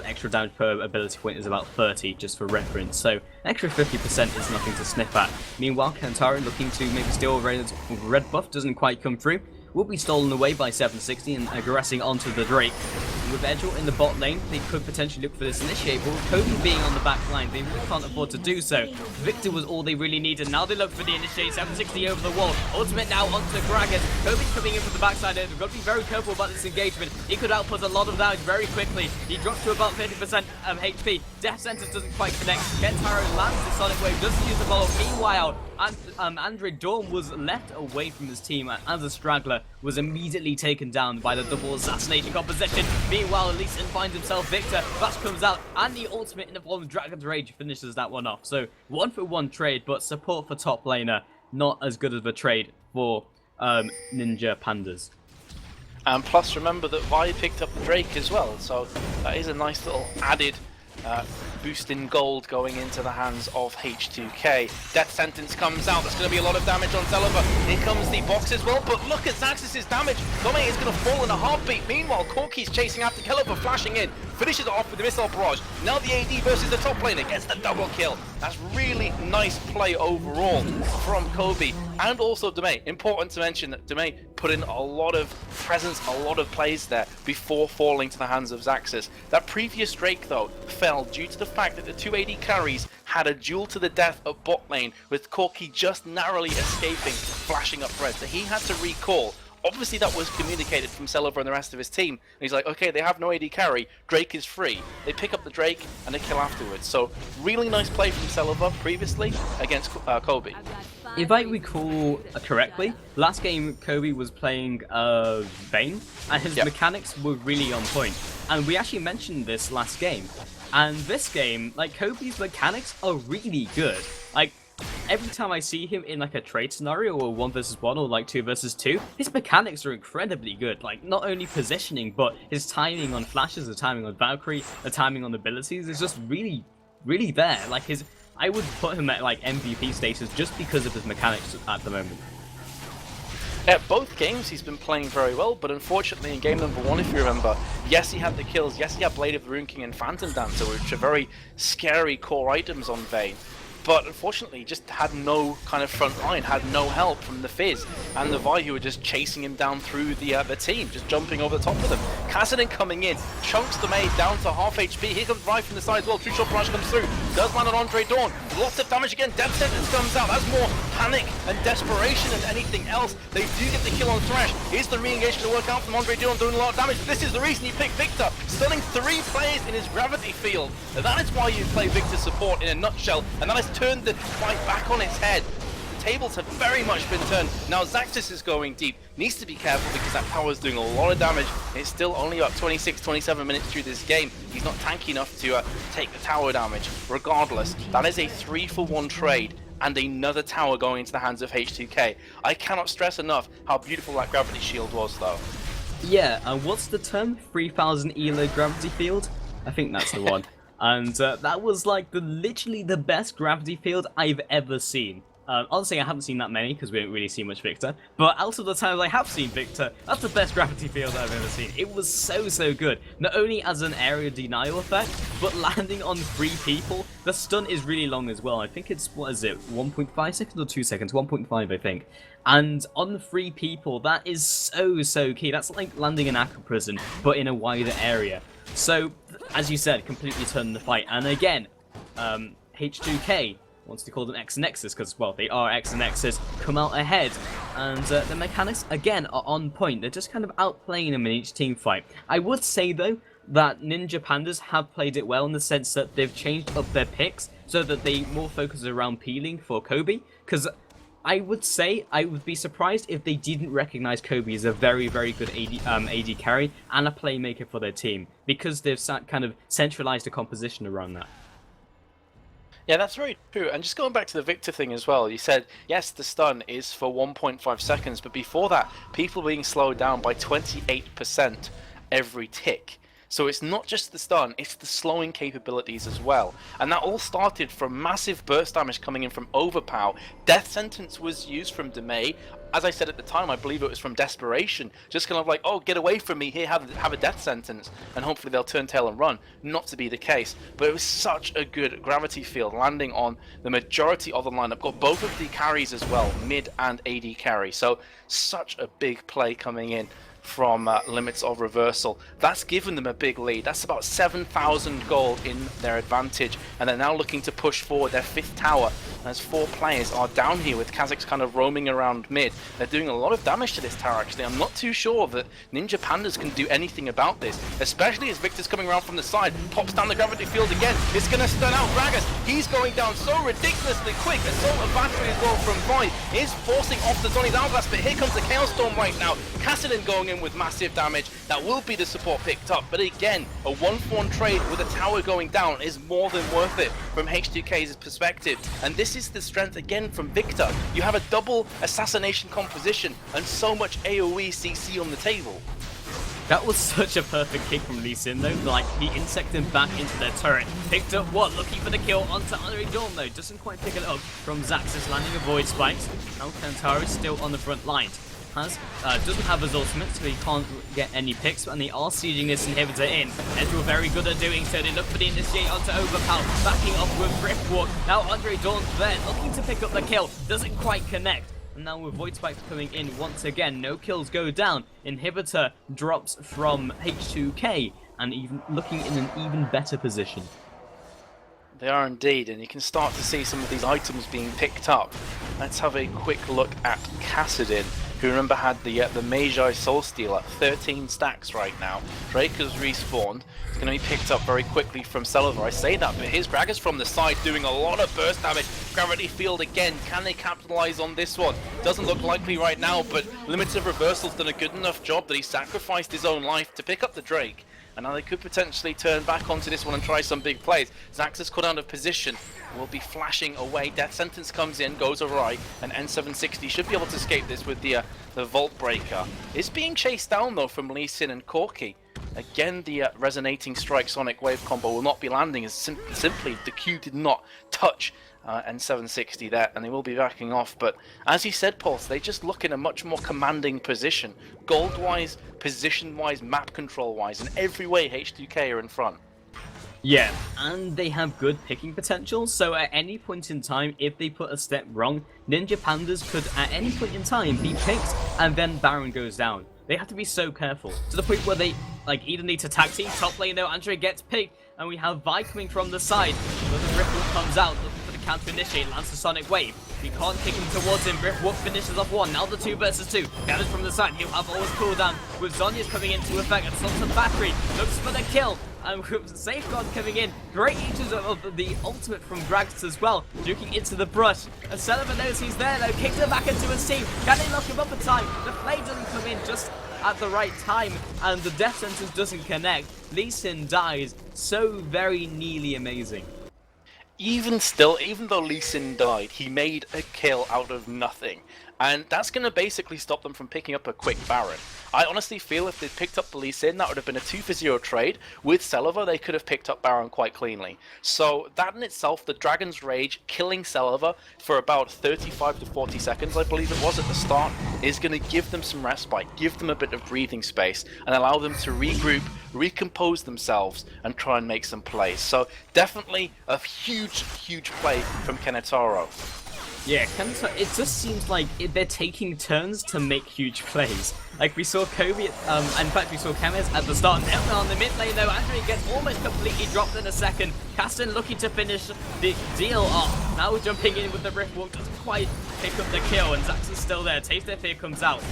B: extra damage per ability point is about 30, just for reference, so an extra 50% is nothing to sniff at. Meanwhile, Kantaro, looking to maybe steal red buff, doesn't quite come through, will be stolen away by 760 and aggressing onto the Drake. With Edgel in the bot lane, they could potentially look for this initiate, but with Kobe being on the back line, they really can't afford to do so. Victor was all they really needed. Now they look for the initiate. 760 over the wall. Ultimate now onto Gragas. Kobe's coming in from the backside. They've got to be very careful about this engagement. He could output a lot of damage very quickly. He drops to about 50% HP. Death Sentence doesn't quite connect. Kentaro lands the Sonic Wave, doesn't use the follow. Meanwhile, Andre Dawn was left away from his team, and as a straggler, was immediately taken down by the double assassination composition. Meanwhile, Lee Sin finds himself Victor. Flash comes out, and the ultimate in the form of Dragon's Rage finishes that one off. So, 1-for-1 trade, but support for top laner, not as good of a trade for Ninja Pandas.
A: And plus, remember that Vi picked up the Drake as well, so that is a nice little added boost in gold going into the hands of h2k. Death Sentence comes out. There's going to be a lot of damage on Celeber. Here comes the box as well, but look at Zaxxas' damage. Dome is going to fall in a heartbeat. Meanwhile, Corki's chasing after Celeber, flashing in, finishes it off with the missile barrage. Now the AD versus the top laner gets the double kill. That's really nice play overall from Kobe, and also Dome. Important to mention that Dome put in a lot of presence, a lot of plays there before falling to the hands of Zaxxas. That previous Drake, though, fell due to the fact that the two AD carries had a duel to the death at bot lane, with Corki just narrowly escaping, flashing up red. So he had to recall. Obviously that was communicated from Celeber and the rest of his team. And he's like, okay, they have no AD carry, Drake is free. They pick up the Drake and they kill afterwards. So really nice play from Celeber previously against Kobe.
B: If I recall correctly, last game Kobe was playing Vayne, and his mechanics were really on point. And we actually mentioned this last game. And this game, like, Kobe's mechanics are really good. Like, every time I see him in like a trade scenario or 1 versus 1 or like 2 versus 2, his mechanics are incredibly good. Like, not only positioning, but his timing on flashes, the timing on Valkyrie, the timing on abilities is just really, really there. Like, I would put him at like MVP status just because of his mechanics at the moment.
A: At both games he's been playing very well, but unfortunately in game number 1, if you remember, yes he had the kills, yes he had Blade of the Rune King and Phantom Dancer, which are very scary core items on Vayne. But unfortunately, he just had no kind of front line, had no help from the Fizz and the Vi, who were just chasing him down through the team, just jumping over the top of them. Kassadin coming in, chunks the maid down to half HP. Here comes Vi from the side as well. True Shot Barrage comes through, does land on Andre Dawn. Lots of damage again. Death Sentence comes out. That's more panic and desperation than anything else. They do get the kill on Thresh. Here's the re-engage to work out from Andre Dawn, doing a lot of damage. But this is the reason he picked Victor, stunning 3 players in his gravity field. That is why you play Victor support in a nutshell, and that has turned the fight back on its head. The tables have very much been turned. Now Zaxxas is going deep. Needs to be careful because that tower is doing a lot of damage. It's still only about 26-27 minutes through this game. He's not tanky enough to take the tower damage. Regardless, that is a 3-for-1 trade and another tower going into the hands of h2k. I cannot stress enough how beautiful that gravity shield was, though.
B: Yeah, and what's the term? 3000 ELO gravity field? I think that's the one. And that was like literally the best gravity field I've ever seen. Honestly, I haven't seen that many because we don't really see much Victor. But out of the times I have seen Victor, that's the best gravity field I've ever seen. It was so good. Not only as an area denial effect, but landing on 3 people. The stun is really long as well. I think it's, what is it, 1.5 seconds or 2 seconds? 1.5, I think. And on 3 people, that is so key. That's like landing in Aqua Prison, but in a wider area. So, as you said, completely turned the fight. And again, h2k wants to call them X Nexus because, well, they are X and X's, come out ahead. And the mechanics, again, are on point. They're just kind of outplaying them in each team fight. I would say, though, that Ninja Pandas have played it well in the sense that they've changed up their picks so that they more focus around peeling for Kobe. Because I would say I would be surprised if they didn't recognize Kobe as a very good AD carry and a playmaker for their team, because they've kind of centralized the composition around that.
A: Yeah, that's very true. And just going back to the Victor thing as well, you said, yes, the stun is for 1.5 seconds, but before that, people being slowed down by 28% every tick. So it's not just the stun, it's the slowing capabilities as well. And that all started from massive burst damage coming in from Overpow. Death Sentence was used from Demay. As I said at the time, I believe it was from desperation. Just kind of like, oh, get away from me, here, have a death sentence. And hopefully they'll turn tail and run. Not to be the case. But it was such a good gravity field, landing on the majority of the lineup. Got both of the carries as well, mid and AD carry. So such a big play coming in from Limits of Reversal. That's given them a big lead. That's about 7,000 gold in their advantage, and they're now looking to push forward their 5th tower as 4 players are down here with Kazakhs kind of roaming around mid. They're doing a lot of damage to this tower actually. I'm not too sure that Ninja Pandas can do anything about this, especially as Victor's coming around from the side, pops down the gravity field again. It's going to stun out Gragas. He's going down so ridiculously quick. Assault of Battery as well from Void is forcing off the Zoni's Hourglass, but here comes the Chaos Storm right now. Kassadin going in with massive damage. That will be the support picked up, but again, a 1-for-1 trade with a tower going down is more than worth it from h2k's perspective. And this is the strength again from Victor. You have a double assassination composition and so much AoE CC on the table.
B: That was such a perfect kick from Lee Sin though, like he insected him back into their turret. Picked up what? Looking for the kill onto Andre Dawn though, doesn't quite pick it up from Zaxxas, landing a Void Spikes. Now Kantaro is still on the front line. Doesn't have his ultimate, so he can't get any picks, and they are sieging this inhibitor in. Ezreal very good at doing so. They look for the initiate onto Overpower, backing off with Driftwalk. Now Andre Dawn's there, looking to pick up the kill, doesn't quite connect. And now with Void Spikes coming in once again, no kills go down. Inhibitor drops from h2k, and even looking in an even better position.
A: They are indeed, and you can start to see some of these items being picked up. Let's have a quick look at Kassadin, who remember had the Magi Soul Stealer, 13 stacks right now. Drake has respawned. It's going to be picked up very quickly from Celiver. I say that, but his Gragas from the side doing a lot of burst damage. Gravity field again. Can they capitalize on this one? Doesn't look likely right now, but Limits of Reversal's done a good enough job that he sacrificed his own life to pick up the Drake. And now they could potentially turn back onto this one and try some big plays. Zaxxas cut out of position, will be flashing away. Death Sentence comes in, goes awry, and N760 should be able to escape this with the Vault Breaker. Is being chased down though from Lee Sin and Corki. Again, the Resonating Strike Sonic Wave combo will not be landing as simply the Q did not touch N760 there, and they will be backing off. But as you said, Pulse, they just look in a much more commanding position. Gold-wise, position-wise, map control-wise, in every way h2k are in front.
B: Yeah, and they have good picking potential, so at any point in time, if they put a step wrong, Ninja Pandas could at any point in time be picked, and then Baron goes down. They have to be so careful, to the point where they either need to tag team, top lane though, Andre gets picked, and we have Vi coming from the side, but the Ripple comes out, looking for the counter initiate, lands the Sonic Wave. We can't kick him towards him, Ripple finishes off one, now the 2 versus 2, gathers from the side, he'll have always cooldown, with Zhonya's coming into effect, and slots of Battery, looks for the kill, and with Safeguard coming in, great uses of the ultimate from Gragas as well, duking into the brush. And Celiver knows he's there though, kicks him back into his team. Can they lock him up in time? The play doesn't come in just at the right time, and the Death Sentence doesn't connect. Lee Sin dies. So very nearly amazing.
A: even still, even though Lee Sin died, he made a kill out of nothing. And that's going to basically stop them from picking up a quick Baron. I honestly feel if they'd picked up the Lee Sin, that would have been a 2-for-0 trade. With Celiva, they could have picked up Baron quite cleanly. So that in itself, the Dragon's Rage, killing Celiva for about 35 to 40 seconds, I believe it was at the start, is going to give them some respite, give them a bit of breathing space, and allow them to regroup, recompose themselves, and try and make some plays. So definitely a huge, huge play from Kenetaro.
B: Yeah, it just seems like they're taking turns to make huge plays. Like we saw Kobe, in fact we saw Kames at the start, and on the mid lane though, Andrew gets almost completely dropped in a second. Kasten looking to finish the deal off. Now jumping in with the Rift Walk, doesn't quite pick up the kill, and Zax is still there. Taste Their Fear comes out.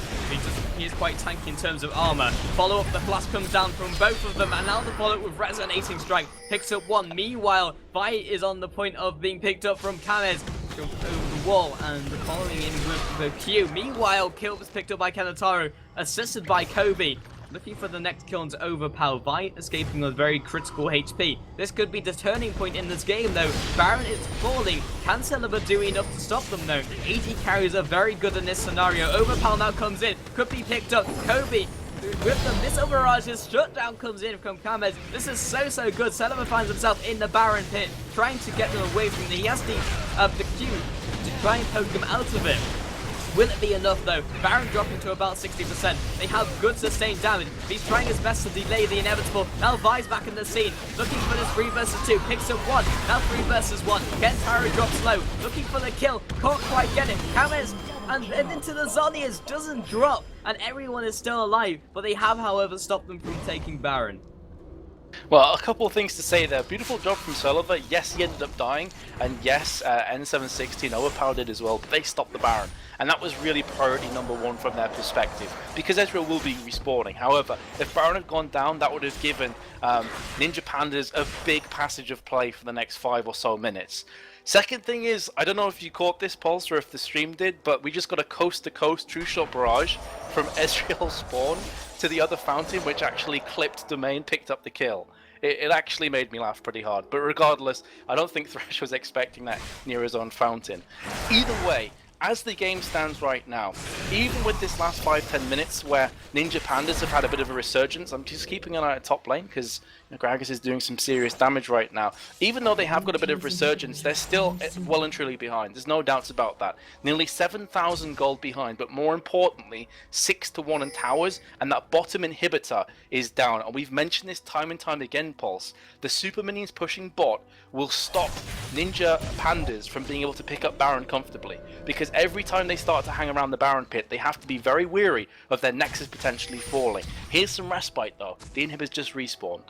B: He is quite tanky in terms of armor. Follow up, the flash comes down from both of them, and now the follow up with Resonating Strike picks up one. Meanwhile, Vi is on the point of being picked up from Kames over the wall and following in with the Q. Meanwhile, kill was picked up by Kenetaro, assisted by Kobe. Looking for the next kill to overpower Vi, escaping with very critical HP. This could be the turning point in this game though. Baron is falling. Can Celiva do enough to stop them though? AD carries are very good in this scenario. Overpower now comes in, could be picked up. Kobe with the missile barrages, shutdown comes in from Kames. This is so good. Celiva finds himself in the Baron pit, trying to get them away from the He has the Q to try and poke them out of it. Will it be enough though? Baron dropping to about 60%. They have good sustained damage. He's trying his best to delay the inevitable. Now Vi's back in the scene. Looking for this 3 versus 2. Picks up 1. Now 3 versus 1. Kentaro drops low. Looking for the kill. Can't quite get it. Kames and into the Zonias doesn't drop. And everyone is still alive. But they have, however, stopped them from taking Baron.
A: Well, a couple of things to say there. Beautiful job from Celiva. Yes, he ended up dying, and yes, N716 overpowered it as well, but they stopped the Baron. And that was really priority number 1 from their perspective, because Ezreal will be respawning. However, if Baron had gone down, that would have given Ninja Pandas a big passage of play for the next 5 or so minutes. Second thing is, I don't know if you caught this, Pulse, or if the stream did, but we just got a coast-to-coast true shot barrage from Ezreal spawn to the other fountain, which actually clipped Domain, picked up the kill. It actually made me laugh pretty hard, but regardless, I don't think Thresh was expecting that near his own fountain. Either way, as the game stands right now, even with this last 5-10 minutes where Ninja Pandas have had a bit of a resurgence, I'm just keeping an eye at top lane because Gragas is doing some serious damage right now. Even though they have got a bit of resurgence, they're still well and truly behind. There's no doubts about that. Nearly 7,000 gold behind, but more importantly, 6-1 in towers, and that bottom inhibitor is down. And we've mentioned this time and time again, Pulse. The super minions pushing bot will stop Ninja Pandas from being able to pick up Baron comfortably, because every time they start to hang around the Baron pit, they have to be very wary of their nexus potentially falling. Here's some respite though. The inhibitors just respawned.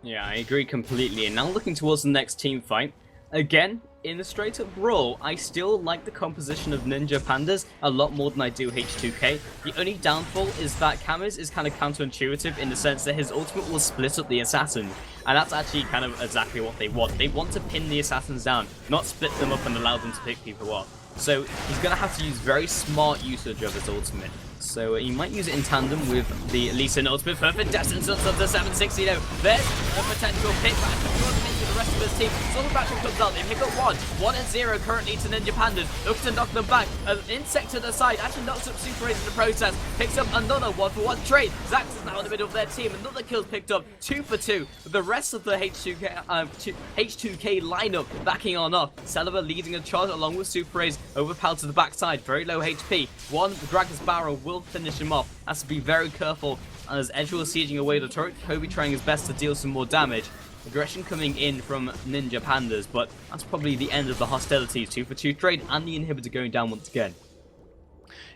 B: Yeah, I agree completely. And now looking towards the next team fight. Again, in a straight up brawl, I still like the composition of Ninja Pandas a lot more than I do h2k. The only downfall is that Kames is kind of counterintuitive in the sense that his ultimate will split up the assassins. And that's actually kind of exactly what they want. They want to pin the assassins down, not split them up and allow them to pick people up. So he's going to have to use very smart usage of his ultimate. So he might use it in tandem with the Lee Sin ultimate. Perfect distance up to 760 though. There's a potential pick back into the rest of his team. Silverback comes out. They pick up 1 and 0 currently to Ninja Pandas. Looks to knock them back. An insect to the side. Actually knocks up Super Rays in the process. Picks up another 1-for-1 trade. Zax is now in the middle of their team. Another kill's picked up. 2 for 2. The rest of the h2k lineup backing on off. Celiva leading a charge along with Super Rays. Overpowered to the backside. Very low HP. The Dragon's Barrel will finish him off. Has to be very careful as Ezreal sieging away the turret. Kobe trying his best to deal some more damage. Aggression coming in from Ninja Pandas, but that's probably the end of the hostilities. 2 for 2 trade and the inhibitor going down once again.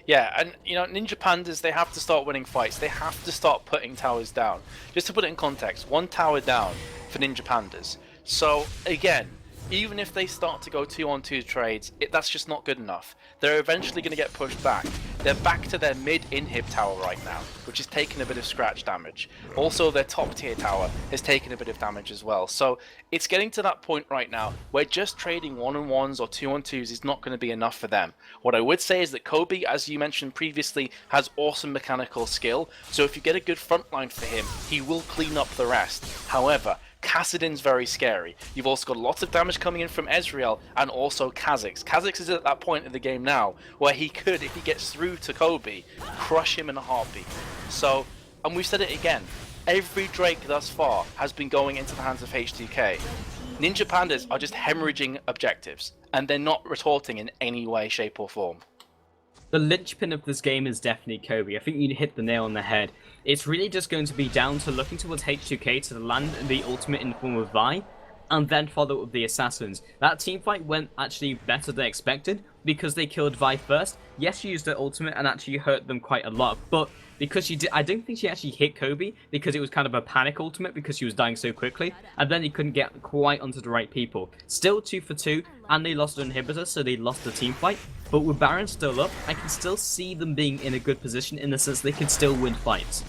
A: Yeah, and Ninja Pandas, they have to start winning fights. They have to start putting towers down. Just to put it in context, 1 tower down for Ninja Pandas. So again, even if they start to go 2-on-2 trades, that's just not good enough. They're eventually going to get pushed back. They're back to their mid-inhib tower right now, which is taking a bit of scratch damage. Also, their top-tier tower has taken a bit of damage as well. So it's getting to that point right now where just trading 1-on-1s or 2-on-2s is not going to be enough for them. What I would say is that Kobe, as you mentioned previously, has awesome mechanical skill. So if you get a good front line for him, he will clean up the rest. However, Kassadin's very scary. You've also got lots of damage coming in from Ezreal and also Kha'Zix. Kha'Zix is at that point in the game now where he could, if he gets through to Kobe, crush him in a heartbeat. So, and we've said it again, every Drake thus far has been going into the hands of h2k. Ninja Pandas are just hemorrhaging objectives, and they're not retorting in any way, shape or form.
B: The linchpin of this game is definitely Kobe. I think you hit the nail on the head. It's really just going to be down to looking towards h2k to land the ultimate in the form of Vi, and then follow up with the assassins. That teamfight went actually better than expected, because they killed Vi first. Yes, she used her ultimate and actually hurt them quite a lot, but because she did, I don't think she actually hit Kobe, because it was kind of a panic ultimate because she was dying so quickly, and then he couldn't get quite onto the right people. Still 2 for 2, and they lost an inhibitor, so they lost the team fight. But with Baron still up, I can still see them being in a good position in the sense they can still win fights.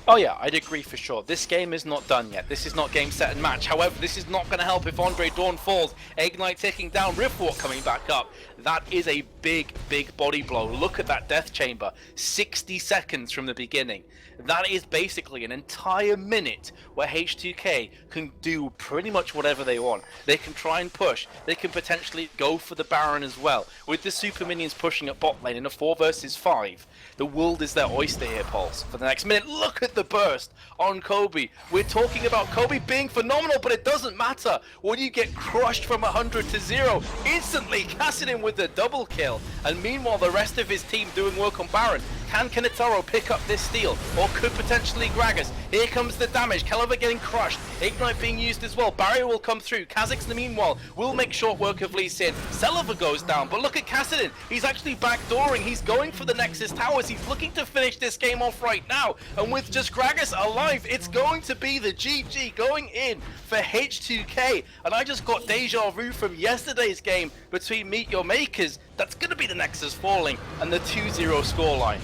A: Oh yeah, I'd agree for sure. This game is not done yet. This is not game, set, and match. However, this is not going to help if Andre Dawn falls. Ignite taking down, Riftwalk coming back up. That is a big, big body blow. Look at that death chamber. 60 seconds from the beginning. That is basically an entire minute where h2k can do pretty much whatever they want. They can try and push. They can potentially go for the Baron as well. With the super minions pushing at bot lane in a 4 versus 5, the world is their oyster here, Pulse. For the next minute, look at the burst on Kobe. We're talking about Kobe being phenomenal, but it doesn't matter. When you get crushed from 100 to 0, instantly Kassadin with the double kill. And meanwhile, the rest of his team doing work on Baron. Can Kanetaro pick up this steal? Or could potentially Gragas? Here comes the damage. Kellever getting crushed. Ignite being used as well. Barrier will come through. Kha'Zix in the meanwhile will make short work of Lee Sin. Celever goes down, but look at Kassadin. He's actually backdooring. He's going for the Nexus Towers. He's looking to finish this game off right now. And with just Gragas alive, it's going to be the GG going in for h2k. And I just got deja vu from yesterday's game between Meet Your Makers. That's going to be the Nexus falling and the 2-0 scoreline.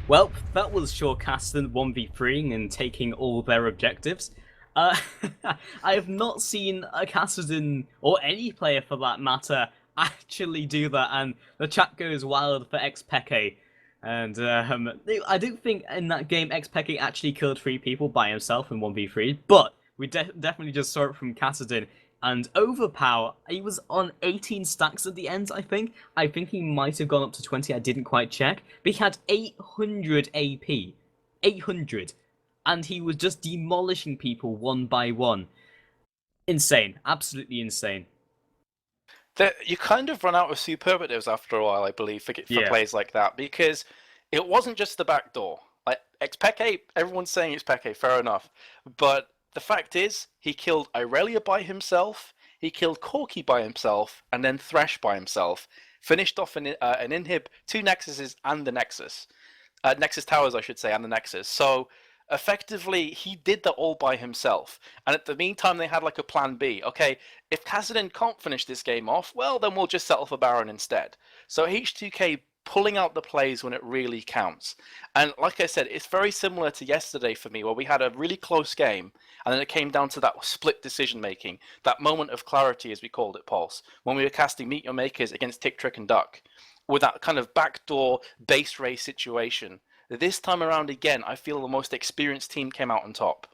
B: Well, that was sure Kassadin 1v3ing and taking all their objectives. I have not seen a Kassadin, or any player for that matter, actually do that, and the chat goes wild for xpeke. And I don't think in that game xpeke actually killed 3 people by himself in 1v3, but we definitely just saw it from Kassadin. And Overpower, he was on 18 stacks at the end, I think. I think he might have gone up to 20, I didn't quite check. But he had 800 AP. 800. And he was just demolishing people one by one. Insane. Absolutely insane.
A: You kind of run out of superlatives after a while, I believe, for plays like that. Because it wasn't just the back door. Like, xpeke, everyone's saying it's Peke, fair enough. But the fact is, he killed Irelia by himself, he killed Corki by himself, and then Thresh by himself. Finished off an inhib, 2 Nexuses, and the Nexus. Nexus Towers, I should say, and the Nexus. So, effectively, he did that all by himself. And at the meantime, they had like a plan B. Okay, if Kassadin can't finish this game off, well, then we'll just settle for Baron instead. So h2k pulling out the plays when it really counts. And like I said, it's very similar to yesterday for me, where we had a really close game, and then it came down to that split decision making, that moment of clarity, as we called it, Pulse, when we were casting Meet Your Makers against Tick, Trick, and Duck, with that kind of backdoor base race situation. This time around again, I feel the most experienced team came out on top.